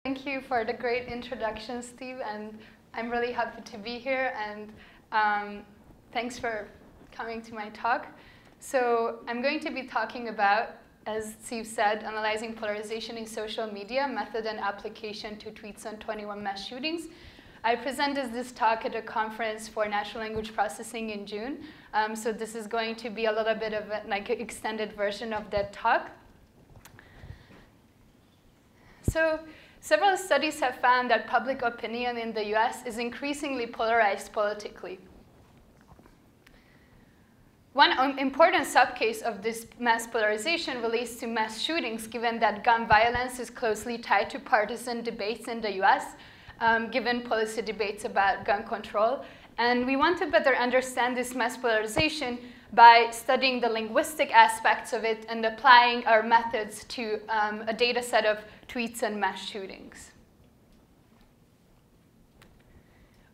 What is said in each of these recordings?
Thank you for the great introduction, Steve, and I'm really happy to be here, and thanks for coming to my talk. So I'm going to be talking about, as Steve said, analyzing polarization in social media, method and application to tweets on 21 mass shootings. I presented this talk at a conference for natural language processing in June, so this is going to be a little bit of an extended version of that talk. So several studies have found that public opinion in the US is increasingly polarized politically. One important subcase of this mass polarization relates to mass shootings, given that gun violence is closely tied to partisan debates in the US, given policy debates about gun control. And we want to better understand this mass polarization by studying the linguistic aspects of it and applying our methods to a data set of tweets and mass shootings.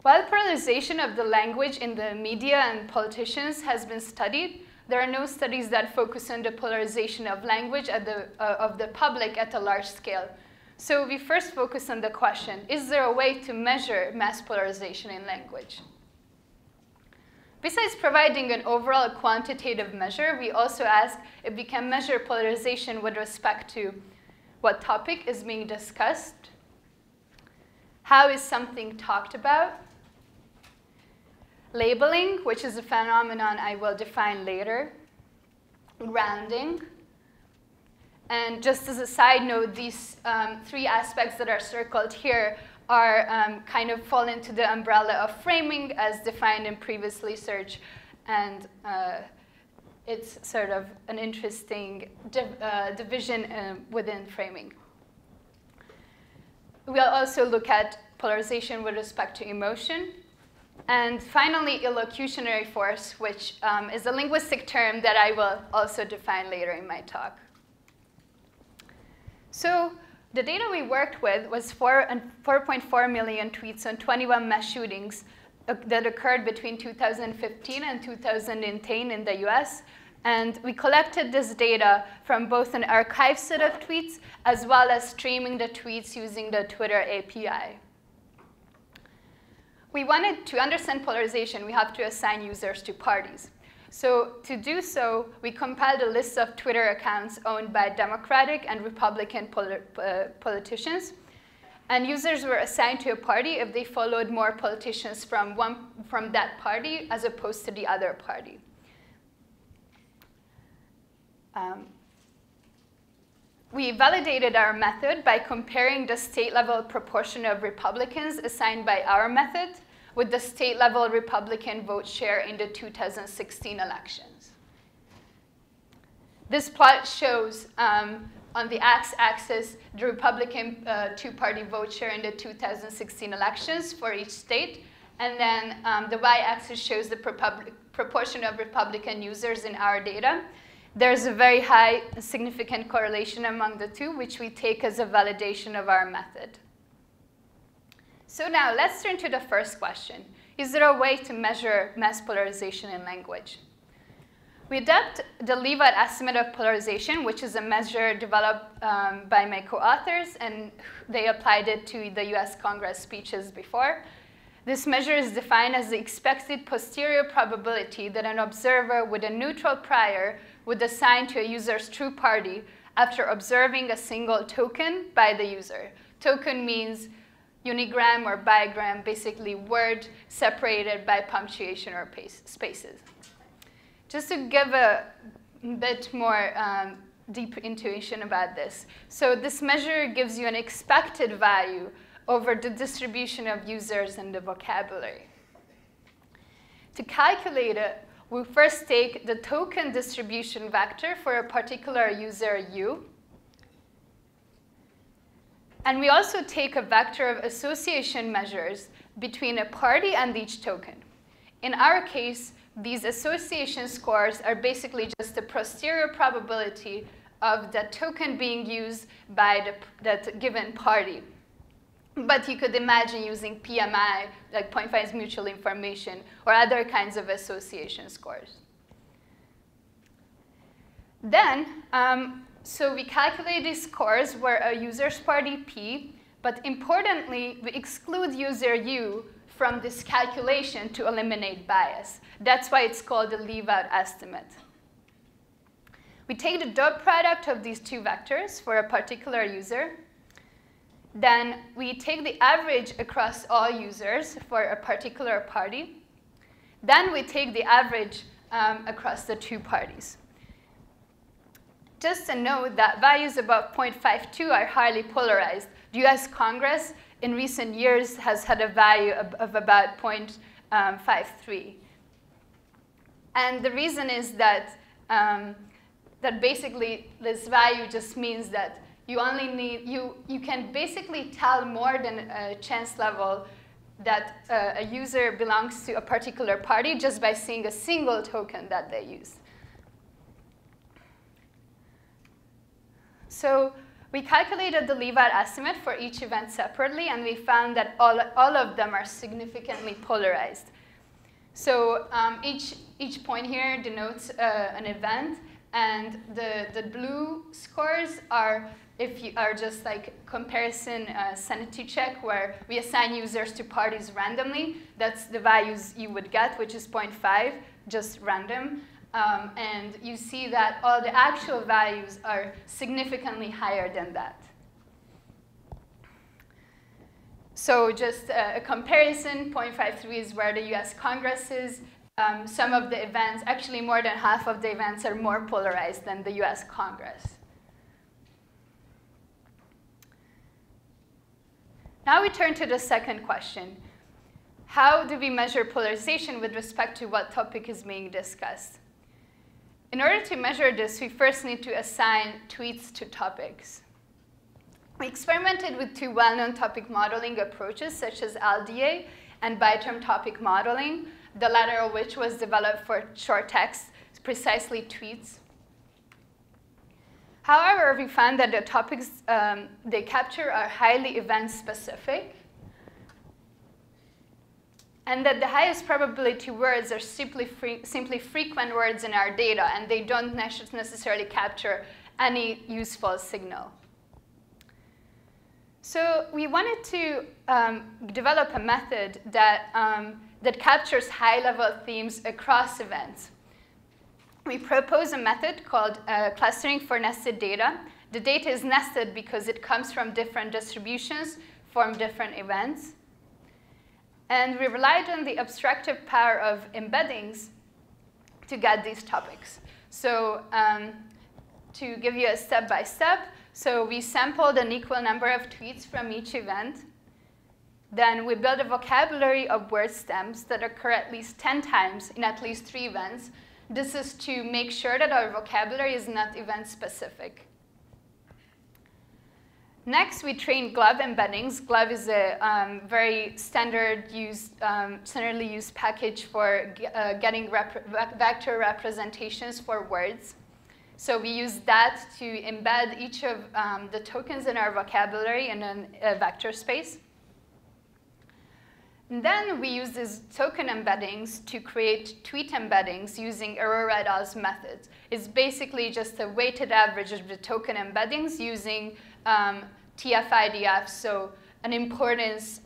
While polarization of the language in the media and politicians has been studied, there are no studies that focus on the polarization of language of the public at a large scale. So we first focus on the question, is there a way to measure mass polarization in language? Besides providing an overall quantitative measure, we also ask if we can measure polarization with respect to what topic is being discussed, how is something talked about, labeling, which is a phenomenon I will define later, grounding, and just as a side note, these three aspects that are circled here are kind of fall into the umbrella of framing as defined in previous research, and it's sort of an interesting division within framing. We'll also look at polarization with respect to emotion. And finally, illocutionary force, which is a linguistic term that I will also define later in my talk. So the data we worked with was 4.4 million tweets on 21 mass shootings that occurred between 2015 and 2010 in the US. And we collected this data from both an archived set of tweets as well as streaming the tweets using the Twitter API. We wanted to understand polarization, we have to assign users to parties. So to do so, we compiled a list of Twitter accounts owned by Democratic and Republican politicians. And users were assigned to a party if they followed more politicians from that party as opposed to the other party. We validated our method by comparing the state-level proportion of Republicans assigned by our method with the state-level Republican vote share in the 2016 elections. This plot shows on the x-axis the Republican two-party vote share in the 2016 elections for each state, and then the y-axis shows the proportion of Republican users in our data. There's a very high significant correlation among the two, which we take as a validation of our method. So now let's turn to the first question. Is there a way to measure mass polarization in language? We adopt the Leavitt estimate of polarization, which is a measure developed by my co-authors, and they applied it to the US Congress speeches before. This measure is defined as the expected posterior probability that an observer with a neutral prior would assign to a user's true party after observing a single token by the user. Token means unigram or bigram, basically word separated by punctuation or spaces. Just to give a bit more deep intuition about this. So this measure gives you an expected value over the distribution of users and the vocabulary. To calculate it, we first take the token distribution vector for a particular user U. And we also take a vector of association measures between a party and each token. In our case, these association scores are basically just the posterior probability of the token being used by that given party. But you could imagine using PMI, like point finds mutual information, or other kinds of association scores. Then, so we calculate these scores where a user's party P But importantly, we exclude user U from this calculation to eliminate bias. That's why it's called a leave-out estimate. We take the dot product of these two vectors for a particular user. Then we take the average across all users for a particular party. Then we take the average across the two parties. Just a note that values above 0.52 are highly polarized. The US Congress in recent years has had a value of about 0.53. And the reason is that, that basically this value just means that you only need, you can basically tell more than a chance level that a user belongs to a particular party just by seeing a single token that they use. So we calculated the leave-out estimate for each event separately, and we found that all of them are significantly polarized. So each point here denotes an event, and the blue scores are if you are just like comparison sanity check, where we assign users to parties randomly. That's the values you would get, which is 0.5, just random. And you see that all the actual values are significantly higher than that. So just a comparison, 0.53 is where the US Congress is. Some of the events, actually more than half of the events, are more polarized than the US Congress. Now we turn to the second question. How do we measure polarization with respect to what topic is being discussed? In order to measure this, we first need to assign tweets to topics. We experimented with two well-known topic modeling approaches, such as LDA and bi-term topic modeling, the latter of which was developed for short text, precisely tweets. However, we found that the topics they capture are highly event-specific, and that the highest probability words are simply frequent words in our data, and they don't necessarily capture any useful signal. So we wanted to develop a method that, that captures high-level themes across events. We propose a method called clustering for nested data. The data is nested because it comes from different distributions, from different events. And we relied on the abstractive power of embeddings to get these topics. So to give you a step-by-step, so we sampled an equal number of tweets from each event. Then we built a vocabulary of word stems that occur at least 10 times in at least 3 events. This is to make sure that our vocabulary is not event-specific. Next, we trained GloVe embeddings. GloVe is a very standardly used package for getting vector representations for words. So we use that to embed each of the tokens in our vocabulary in a vector space. And then we use these token embeddings to create tweet embeddings using Aurora et al.'s methods. It's basically just a weighted average of the token embeddings using TF-IDF, so an importance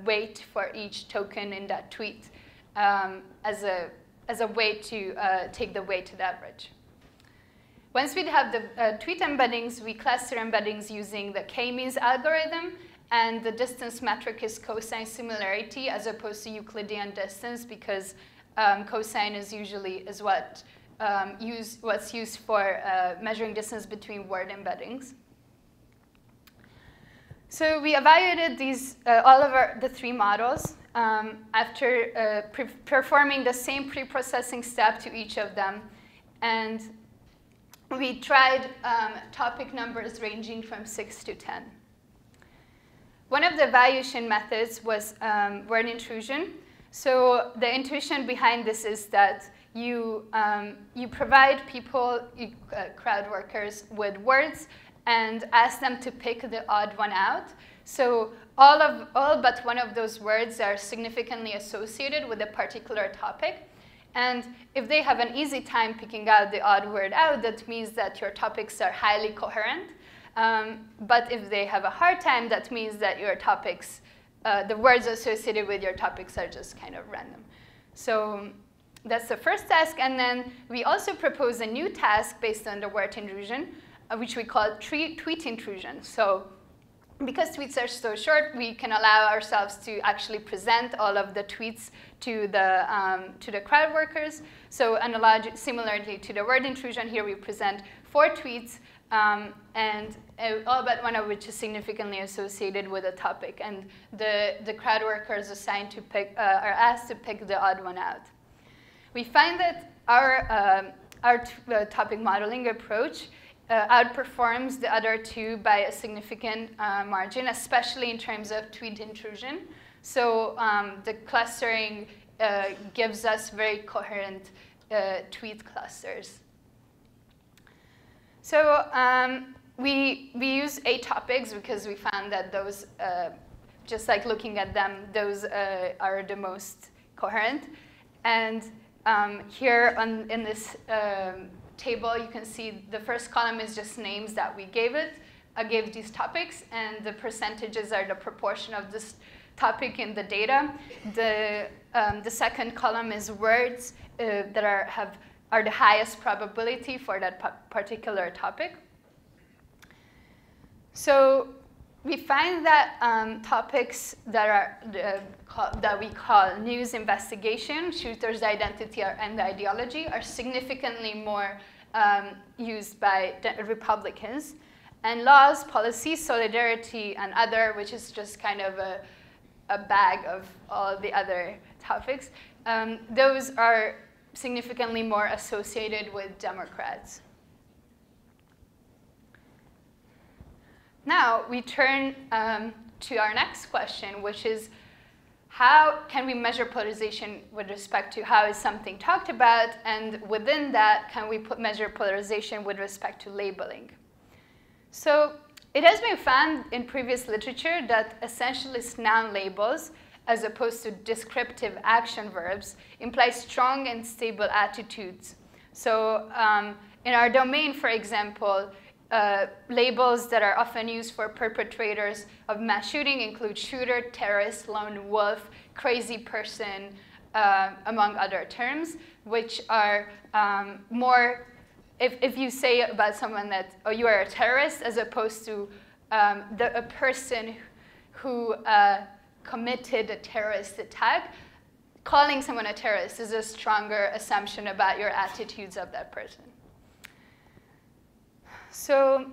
weight for each token in that tweet as a way to take the weighted average. Once we have the tweet embeddings, we cluster embeddings using the k-means algorithm. And the distance metric is cosine similarity as opposed to Euclidean distance, because cosine is usually what's used for measuring distance between word embeddings. So we evaluated these all of the 3 models after performing the same pre-processing step to each of them, and we tried topic numbers ranging from 6 to 10. One of the evaluation methods was word intrusion. So the intuition behind this is that you provide people, crowd workers, with words and ask them to pick the odd one out. So all but one of those words are significantly associated with a particular topic. And if they have an easy time picking out the odd word out, that means that your topics are highly coherent. But if they have a hard time, that means that your topics, the words associated with your topics are just kind of random. So that's the first task. And then we also propose a new task based on the word intrusion, which we call tweet intrusion. So because tweets are so short, we can allow ourselves to actually present all of the tweets to the crowd workers. So similarly to the word intrusion, here we present 4 tweets, and all but one of which is significantly associated with a topic. And the crowd workers assigned to pick, are asked to pick the odd one out. We find that our topic modeling approach outperforms the other 2 by a significant margin, especially in terms of tweet intrusion. So the clustering gives us very coherent tweet clusters. So we use 8 topics because we found that those, just like looking at them, those are the most coherent. And here in this table, you can see the first column is just names that we gave it. I gave these topics, and the percentages are the proportion of this topic in the data. The second column is words that are the highest probability for that particular topic. So we find that topics that we call news, investigation, shooters' identity, and ideology are significantly more used by Republicans. And laws, policy, solidarity, and other, which is just kind of a bag of all the other topics, those are significantly more associated with Democrats. Now we turn to our next question, which is how can we measure polarization with respect to how is something talked about, and within that, can we measure polarization with respect to labeling? So it has been found in previous literature that essentialist noun labels, as opposed to descriptive action verbs, imply strong and stable attitudes. So in our domain, for example, labels that are often used for perpetrators of mass shooting include shooter, terrorist, lone wolf, crazy person, among other terms, which are more, if you say about someone that, oh, you are a terrorist, as opposed to a person who committed a terrorist attack, calling someone a terrorist is a stronger assumption about your attitudes of that person. So,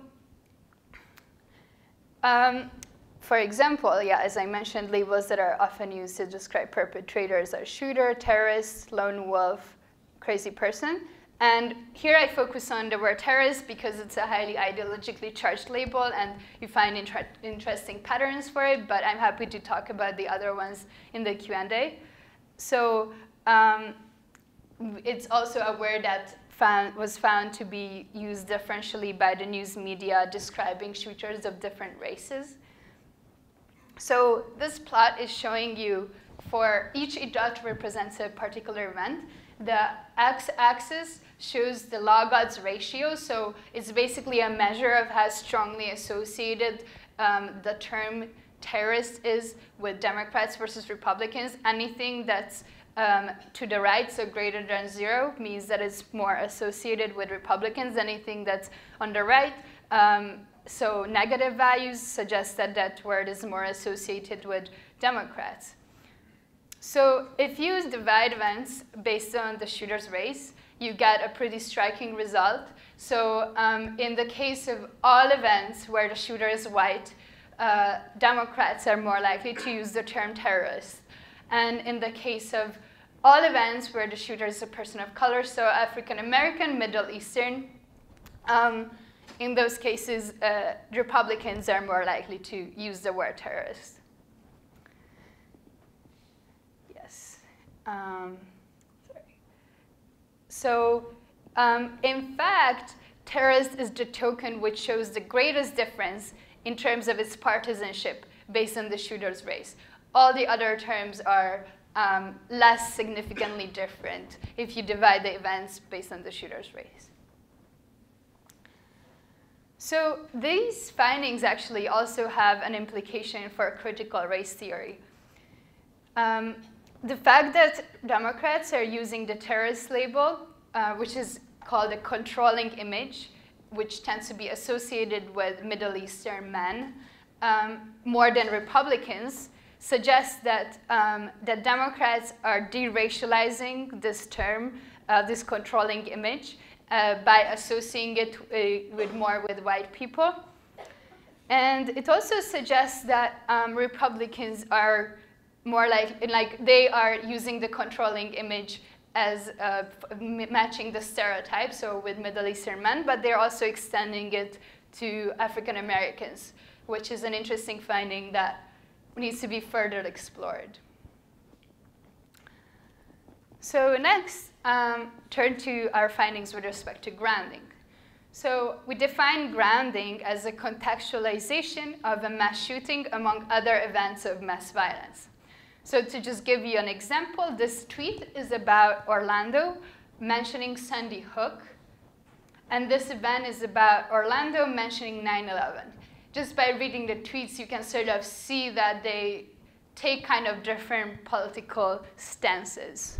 for example, yeah, as I mentioned, labels that are often used to describe perpetrators are shooter, terrorist, lone wolf, crazy person. And here I focus on the word terrorist because it's a highly ideologically charged label, and you find interesting patterns for it, but I'm happy to talk about the other ones in the Q&A. So it's also a word that was found to be used differentially by the news media describing shooters of different races. So this plot is showing you for each dot represents a particular event. The x-axis shows the log odds ratio, so it's basically a measure of how strongly associated the term terrorist is with Democrats versus Republicans. Anything that's to the right, so greater than 0, means that it's more associated with Republicans. Anything that's on the right, so negative values, suggest that that word is more associated with Democrats. So if you divide events based on the shooter's race, you get a pretty striking result. So in the case of all events where the shooter is white, Democrats are more likely to use the term terrorist. And in the case of all events where the shooter is a person of color, so African American, Middle Eastern, in those cases, Republicans are more likely to use the word terrorist. Yes. Sorry. So in fact, terrorist is the token which shows the greatest difference in terms of its partisanship based on the shooter's race. All the other terms are less significantly different if you divide the events based on the shooter's race. So these findings actually also have an implication for critical race theory. The fact that Democrats are using the terrorist label, which is called a controlling image, which tends to be associated with Middle Eastern men, more than Republicans, suggests that, that Democrats are deracializing this term, this controlling image, by associating it with more with white people. And it also suggests that Republicans are more like they are using the controlling image as matching the stereotype, so with Middle Eastern men, but they're also extending it to African Americans, which is an interesting finding that needs to be further explored. So next, turn to our findings with respect to grounding. So we define grounding as a contextualization of a mass shooting among other events of mass violence. So to just give you an example, this tweet is about Orlando mentioning Sandy Hook. And this event is about Orlando mentioning 9/11. Just by reading the tweets, you can sort of see that they take kind of different political stances.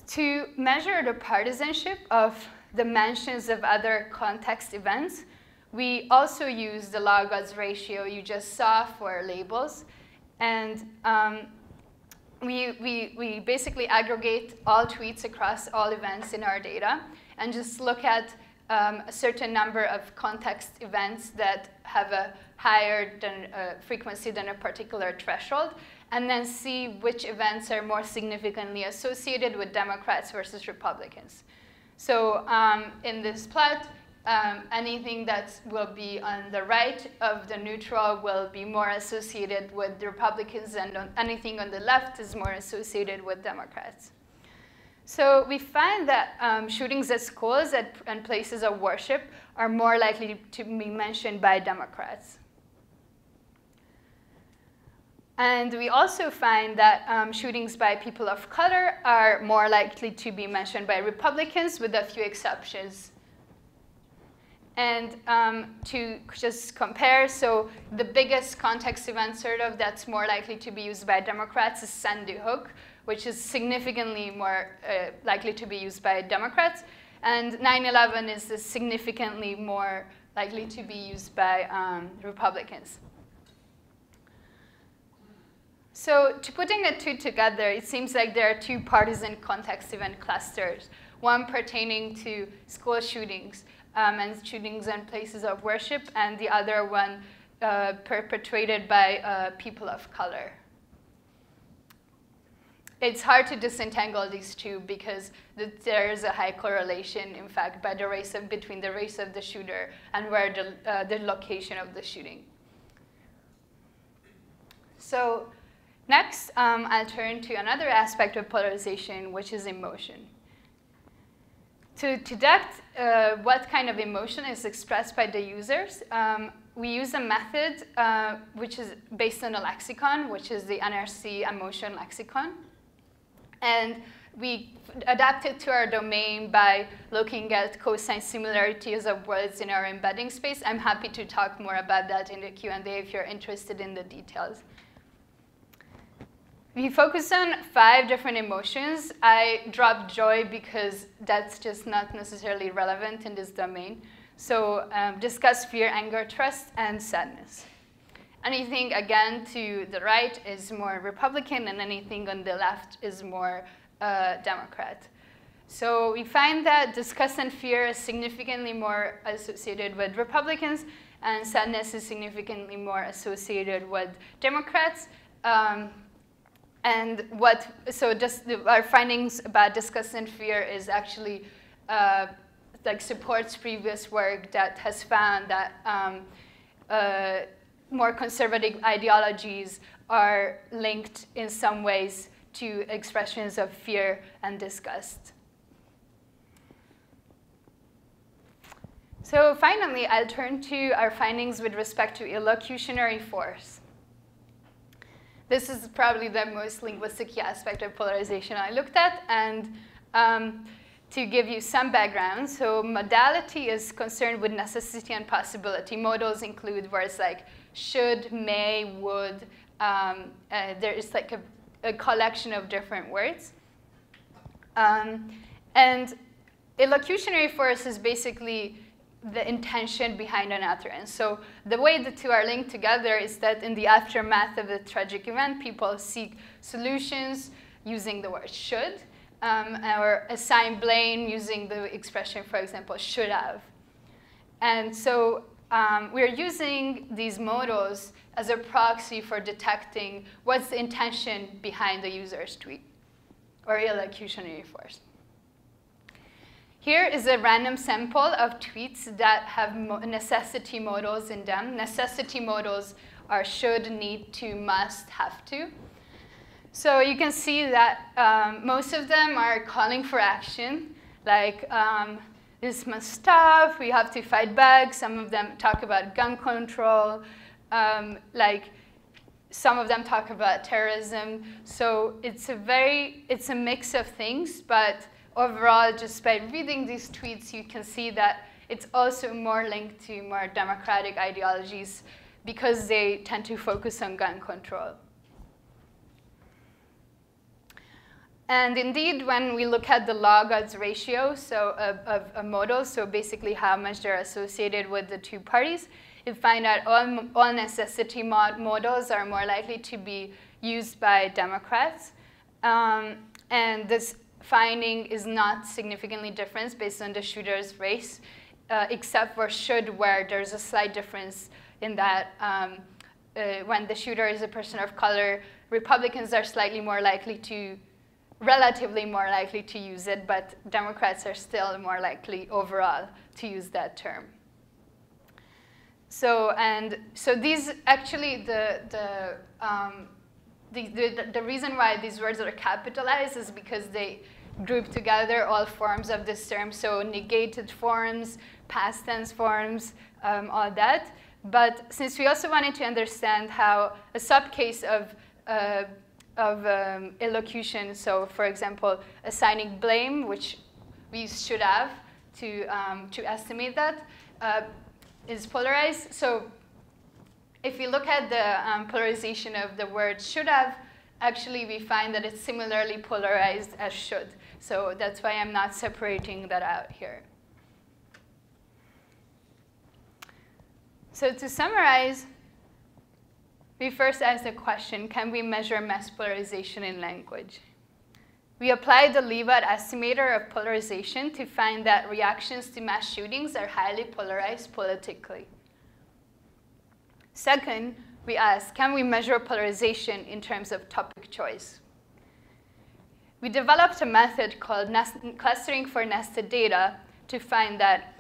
To measure the partisanship of the mentions of other context events, we also use the log-odds ratio you just saw for labels. And we basically aggregate all tweets across all events in our data and just look at a certain number of context events that have a higher frequency than a particular threshold, and then see which events are more significantly associated with Democrats versus Republicans. So in this plot, anything that will be on the right of the neutral will be more associated with the Republicans, and anything on the left is more associated with Democrats. So we find that shootings at schools and places of worship are more likely to be mentioned by Democrats. And we also find that shootings by people of color are more likely to be mentioned by Republicans, with a few exceptions. And to just compare, so the biggest context event sort of that's more likely to be used by Democrats is Sandy Hook, which is significantly more likely to be used by Democrats. And 9/11 is significantly more likely to be used by Republicans. So to putting the two together, it seems like there are two partisan context event clusters, one pertaining to school shootings and shootings in places of worship, and the other one perpetrated by people of color. It's hard to disentangle these two because there is a high correlation, in fact, by the between the race of the shooter and where the location of the shooting. So next, I'll turn to another aspect of polarization, which is emotion. To deduct what kind of emotion is expressed by the users, we use a method which is based on a lexicon, which is the NRC emotion lexicon. And we adapt it to our domain by looking at cosine similarities of words in our embedding space. I'm happy to talk more about that in the Q&A if you're interested in the details. We focus on 5 different emotions. I dropped joy because that's just not necessarily relevant in this domain. So disgust, fear, anger, trust, and sadness. Anything, again, to the right is more Republican, and anything on the left is more Democrat. So we find that disgust and fear is significantly more associated with Republicans, and sadness is significantly more associated with Democrats. Our findings about disgust and fear is actually supports previous work that has found that more conservative ideologies are linked in some ways to expressions of fear and disgust. So finally, I'll turn to our findings with respect to illocutionary force. This is probably the most linguistic aspect of polarization I looked at, and to give you some background, so modality is concerned with necessity and possibility. Modals include words like should, may, would. There is like a collection of different words. And illocutionary force is basically the intention behind an utterance. So the way the two are linked together is that in the aftermath of a tragic event, people seek solutions using the word should, or assign blame using the expression, for example, should have. And so we're using these modals as a proxy for detecting what's the intention behind the user's tweet, or illocutionary force. Here is a random sample of tweets that have necessity modals in them. Necessity modals are should, need to, must, have to. So you can see that most of them are calling for action, like this must stop, we have to fight back. Some of them talk about gun control, like some of them talk about terrorism. So it's a mix of things, but overall, just by reading these tweets, you can see that it's also more linked to more democratic ideologies because they tend to focus on gun control. And indeed, when we look at the log-odds ratio of a model, so basically how much they're associated with the two parties, you find that all necessity models are more likely to be used by Democrats. And this finding is not significantly different based on the shooter's race, except for should, where there's a slight difference in that when the shooter is a person of color, Republicans are slightly more likely to, relatively more likely to use it, but Democrats are still more likely overall to use that term. So these actually the reason why these words are capitalized is because they group together all forms of this term, so negated forms, past tense forms, all that. But since we also wanted to understand how a subcase of illocution, so for example, assigning blame, which we should have to estimate that, is polarized. So if we look at the polarization of the word should have, actually we find that it's similarly polarized as should. So that's why I'm not separating that out here. So to summarize, we first asked the question, can we measure mass polarization in language? We applied the Leavitt estimator of polarization to find that reactions to mass shootings are highly polarized politically. Second, we asked, can we measure polarization in terms of topic choice? We developed a method called clustering for nested data to find that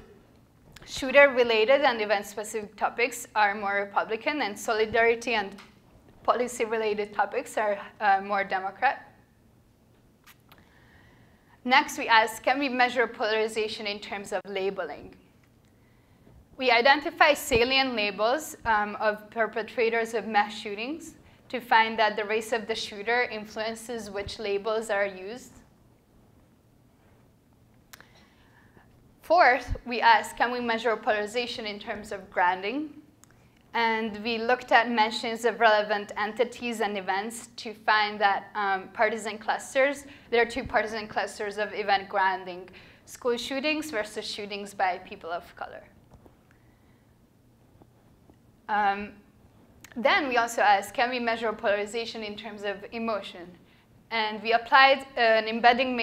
shooter-related and event-specific topics are more Republican, and solidarity and policy-related topics are more Democrat. Next, we asked, can we measure polarization in terms of labeling? We identify salient labels of perpetrators of mass shootings to find that the race of the shooter influences which labels are used. Fourth, we asked, can we measure polarization in terms of grounding? And we looked at mentions of relevant entities and events to find that partisan clusters, there are two partisan clusters of event grounding, school shootings versus shootings by people of color. Then we also asked, can we measure polarization in terms of emotion? And we applied an embedding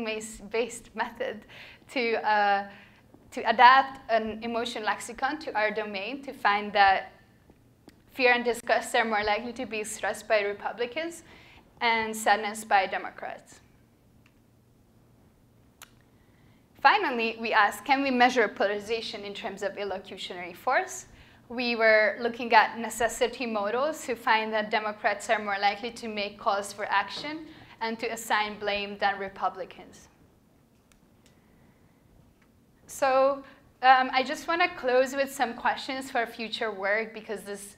maze-based method to adapt an emotion lexicon to our domain to find that fear and disgust are more likely to be expressed by Republicans and sadness by Democrats. Finally, we asked, can we measure polarization in terms of illocutionary force? We were looking at necessity modals to find that Democrats are more likely to make calls for action and to assign blame than Republicans. So I just want to close with some questions for future work, because this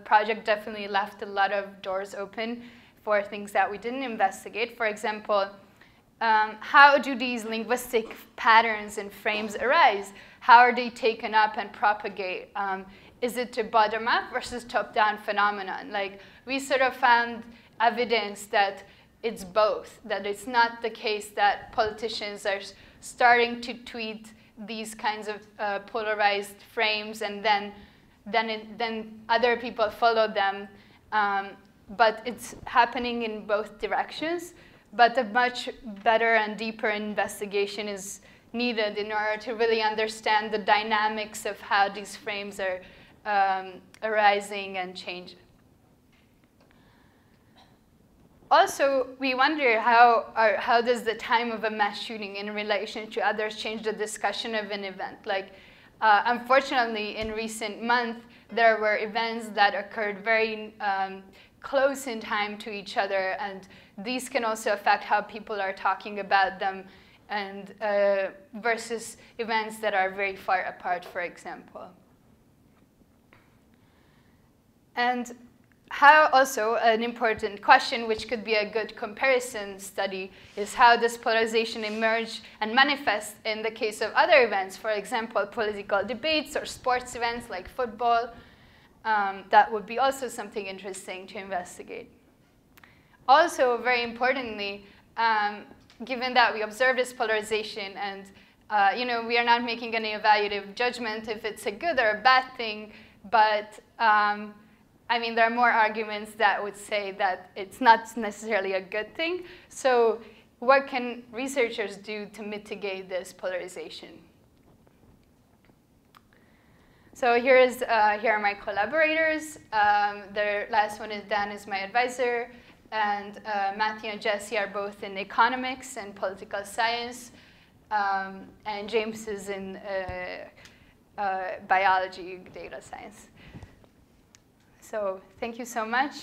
project definitely left a lot of doors open for things that we didn't investigate. For example, how do these linguistic patterns and frames arise? How are they taken up and propagate? Is it a bottom-up versus top-down phenomenon? Like, we sort of found evidence that it's both, that it's not the case that politicians are starting to tweet these kinds of polarized frames and then other people follow them. But it's happening in both directions. But a much better and deeper investigation is needed in order to really understand the dynamics of how these frames are arising and changing. Also, we wonder how does the time of a mass shooting in relation to others change the discussion of an event? Like, unfortunately, in recent months, there were events that occurred very close in time to each other, and these can also affect how people are talking about them, and versus events that are very far apart, for example. And how also an important question, which could be a good comparison study, is how does polarization emerge and manifest in the case of other events, for example, political debates or sports events like football. That would be also something interesting to investigate. Also, very importantly, given that we observe this polarization and we are not making any evaluative judgment if it's a good or a bad thing, but I mean, there are more arguments that would say that it's not necessarily a good thing. So what can researchers do to mitigate this polarization? So here are my collaborators. The last one is Dan, is my advisor. And Matthew and Jesse are both in economics and political science. And James is in biology, data science. So thank you so much.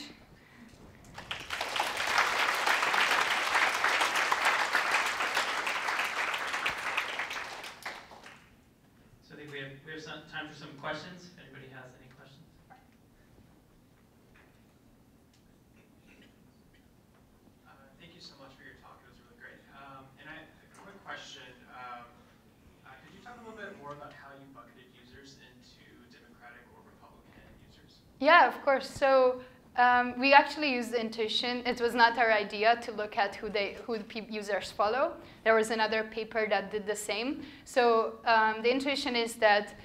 So I think we have some time for some questions. If anybody has any questions. Thank you so much for your talk. It was really great. And a quick question. Could you talk a little bit more about how you bucketed users into Democratic or Republican users? Yeah, of course. So we actually used intuition. It was not our idea to look at who the users follow. There was another paper that did the same. So the intuition is that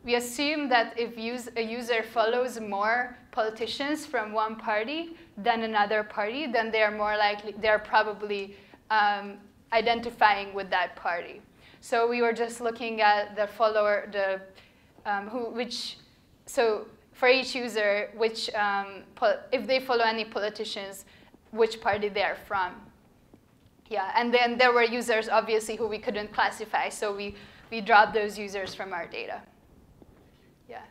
we assume that if a user follows more politicians from one party than another party, then they are more likely, they're probably identifying with that party. So we were just looking at the follower, so for each user, if they follow any politicians, which party they're from. Yeah, and then there were users, obviously, who we couldn't classify, so we dropped those users from our data. Yeah.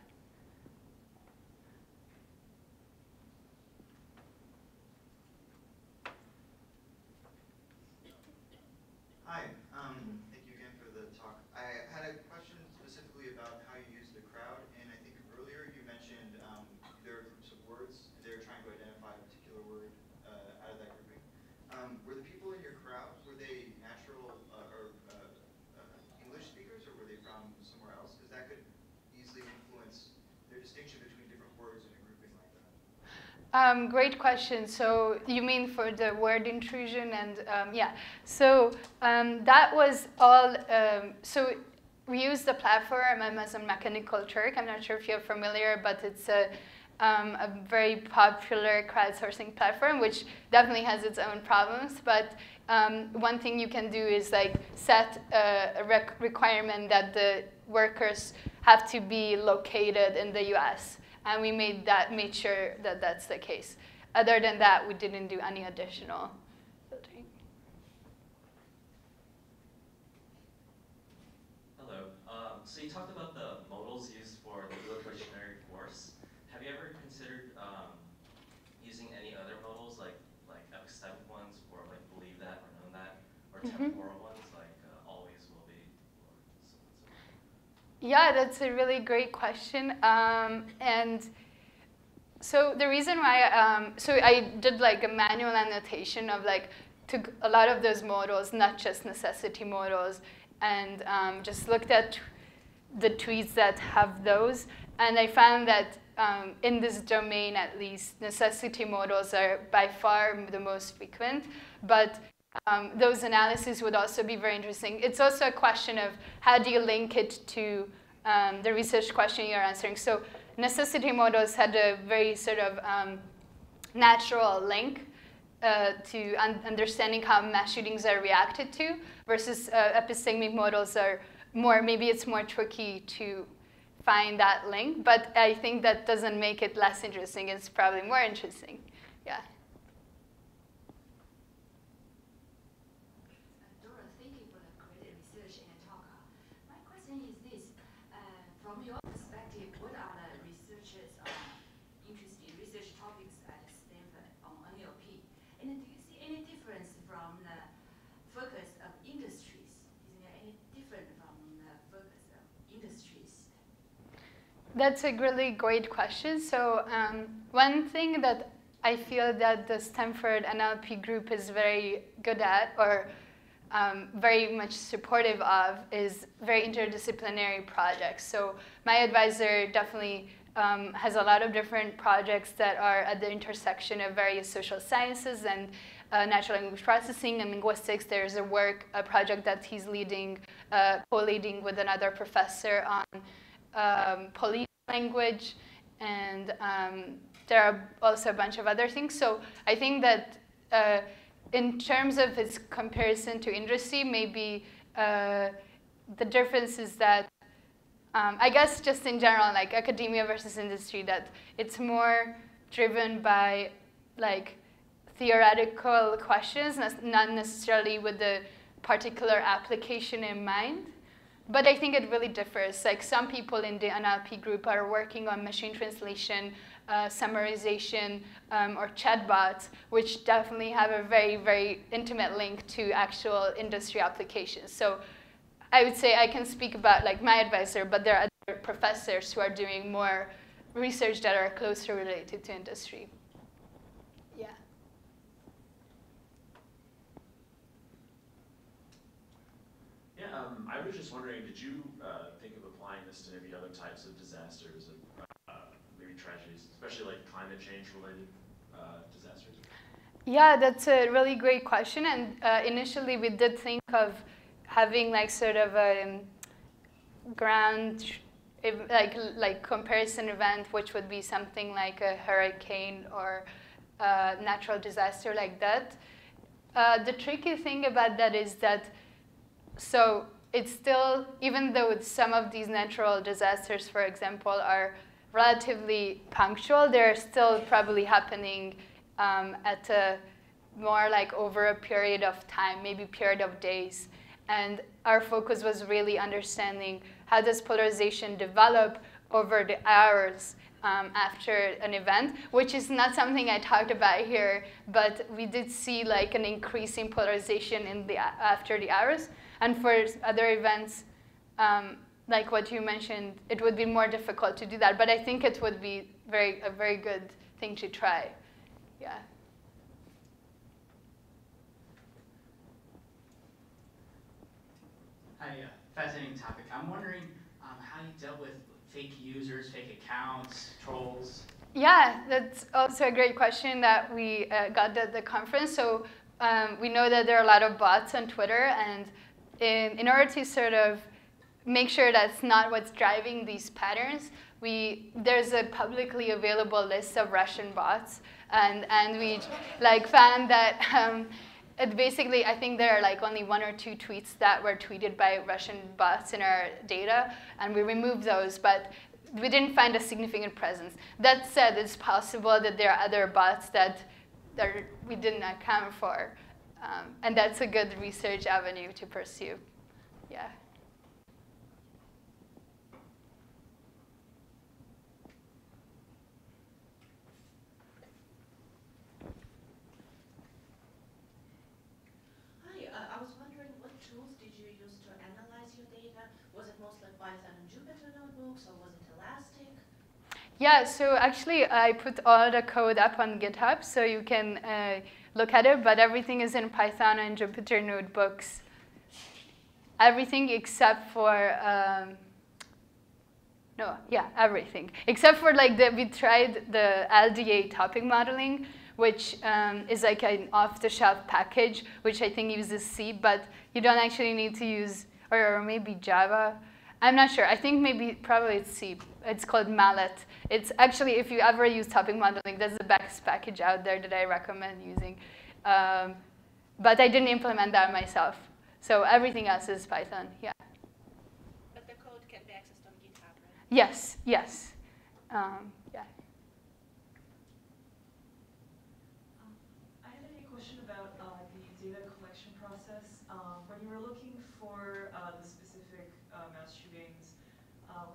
Hi, thank you again for the talk. I had a question specifically about how you use the crowd, and I think earlier you mentioned there are groups of words, they were trying to identify a particular word out of that grouping. Were the people in your crowd, were they natural or English speakers, or were they from somewhere else? Because that could easily influence their distinction between different words in a grouping like that. Great question. So you mean for the word intrusion and yeah. So that was all. So we use the platform Amazon Mechanical Turk. I'm not sure if you're familiar, but it's a very popular crowdsourcing platform, which definitely has its own problems. But one thing you can do is like set a requirement that the workers have to be located in the US. And we made sure that that's the case. Other than that, we didn't do any additional filtering. Hello. So you talked about the modals used for regulatory force. Have you ever considered using any other modals, like epistemic ones for like believe that or know that, or temporal ones like always, will be, or so on and so on? Yeah, that's a really great question. And so the reason why, so I did like a manual annotation of like took a lot of those models, not just necessity models, and just looked at the tweets that have those. And I found that in this domain, at least, necessity models are by far the most frequent. But those analyses would also be very interesting. It's also a question of how do you link it to the research question you're answering. So necessity models had a very sort of natural link to understanding how mass shootings are reacted to, versus epistemic models are more, maybe it's more tricky to find that link, but I think that doesn't make it less interesting. It's probably more interesting. Yeah. Dora, thank you for the great research and talk. My question is this: from your perspective, what are the researchers interesting research topics at Stanford on NLP? And do you see any difference from the focus of industries? Is there any different from the focus of industries? That's a really great question. So one thing that I feel that the Stanford NLP group is very good at, or very much supportive of, is very interdisciplinary projects. So my advisor definitely has a lot of different projects that are at the intersection of various social sciences and natural language processing and linguistics. There's a project that he's leading, co-leading with another professor on police language, and there are also a bunch of other things. So I think that in terms of its comparison to industry, maybe the difference is that I guess just in general, like academia versus industry, that it's more driven by like theoretical questions, not necessarily with the particular application in mind. But I think it really differs. Like some people in the NLP group are working on machine translation, summarization, or chatbots, which definitely have a very, very intimate link to actual industry applications. So I would say I can speak about like my advisor, but there are other professors who are doing more research that are closely related to industry. Yeah. Yeah, I was just wondering, did you think of applying this to maybe other types of disasters and maybe tragedies, especially like climate change related disasters? Yeah, that's a really great question. And initially we did think of having like sort of a ground, like comparison event, which would be something like a hurricane or a natural disaster like that. The tricky thing about that is that, so it's still, even though some of these natural disasters, for example, are relatively punctual, they're still probably happening at a more like over a period of time, maybe period of days. And our focus was really understanding how does polarization develop over the hours after an event, which is not something I talked about here, but we did see like an increase in polarization in after the hours. And for other events, like what you mentioned, it would be more difficult to do that. But I think it would be a very good thing to try. Yeah. Hi, fascinating topic. I'm wondering how you dealt with fake users, fake accounts, trolls. Yeah, that's also a great question that we got at the conference. So we know that there are a lot of bots on Twitter, and in order to sort of make sure that's not what's driving these patterns, there's a publicly available list of Russian bots, and we like found that it basically, I think there are like only 1 or 2 tweets that were tweeted by Russian bots in our data, and we removed those, but we didn't find a significant presence. That said, it's possible that there are other bots that we didn't account for, and that's a good research avenue to pursue. Yeah. I was wondering what tools did you use to analyze your data? Was it mostly Python and Jupyter notebooks, or was it Elastic? Yeah, so actually I put all the code up on GitHub, so you can look at it, but everything is in Python and Jupyter Notebooks. Everything except for, everything. Except for like we tried the LDA topic modeling, which is like an off-the-shelf package, which I think uses C, but you don't actually need to use, or maybe Java. I'm not sure. I think probably it's C. It's called Mallet. It's actually, if you ever use topic modeling, that's the best package out there that I recommend using. But I didn't implement that myself. So everything else is Python, yeah. But the code can be accessed on GitHub, right? Yes, yes. Yeah. I had a question about the data collection process. When you were looking for the specific mass shootings,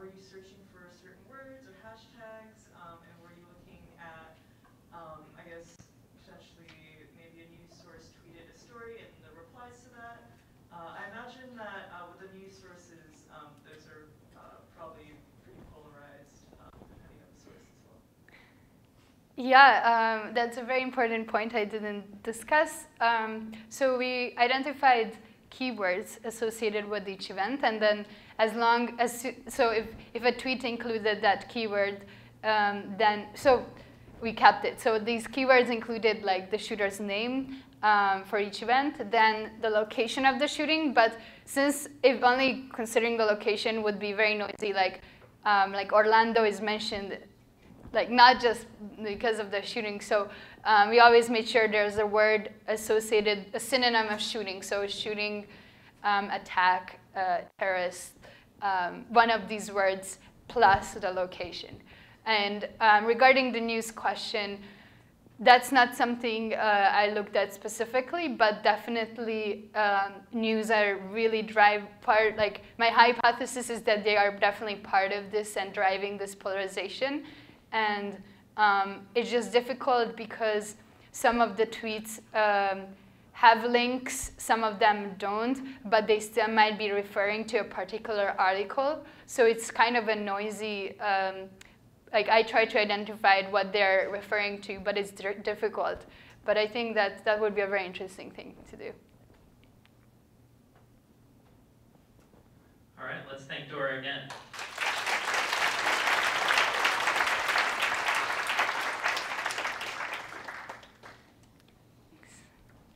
were you searching for certain words or hashtags? And were you looking at, I guess, potentially maybe a news source tweeted a story and the replies to that? I imagine that with the news sources, those are probably pretty polarized, depending on the source as well. Yeah, that's a very important point I didn't discuss. So we identified keywords associated with each event, and then if a tweet included that keyword, we kept it. So these keywords included like the shooter's name for each event, then the location of the shooting. But since if only considering the location would be very noisy, like Orlando is mentioned, like not just because of the shooting. So we always made sure there's a word associated, a synonym of shooting. So shooting, attack, terrorist, one of these words plus the location. And regarding the news question, that's not something I looked at specifically, but definitely news are really like my hypothesis is that they are definitely part of this and driving this polarization. And it's just difficult because some of the tweets have links, some of them don't, but they still might be referring to a particular article. So it's kind of a noisy, like I try to identify what they're referring to, but it's difficult. But I think that would be a very interesting thing to do. All right, let's thank Dora again.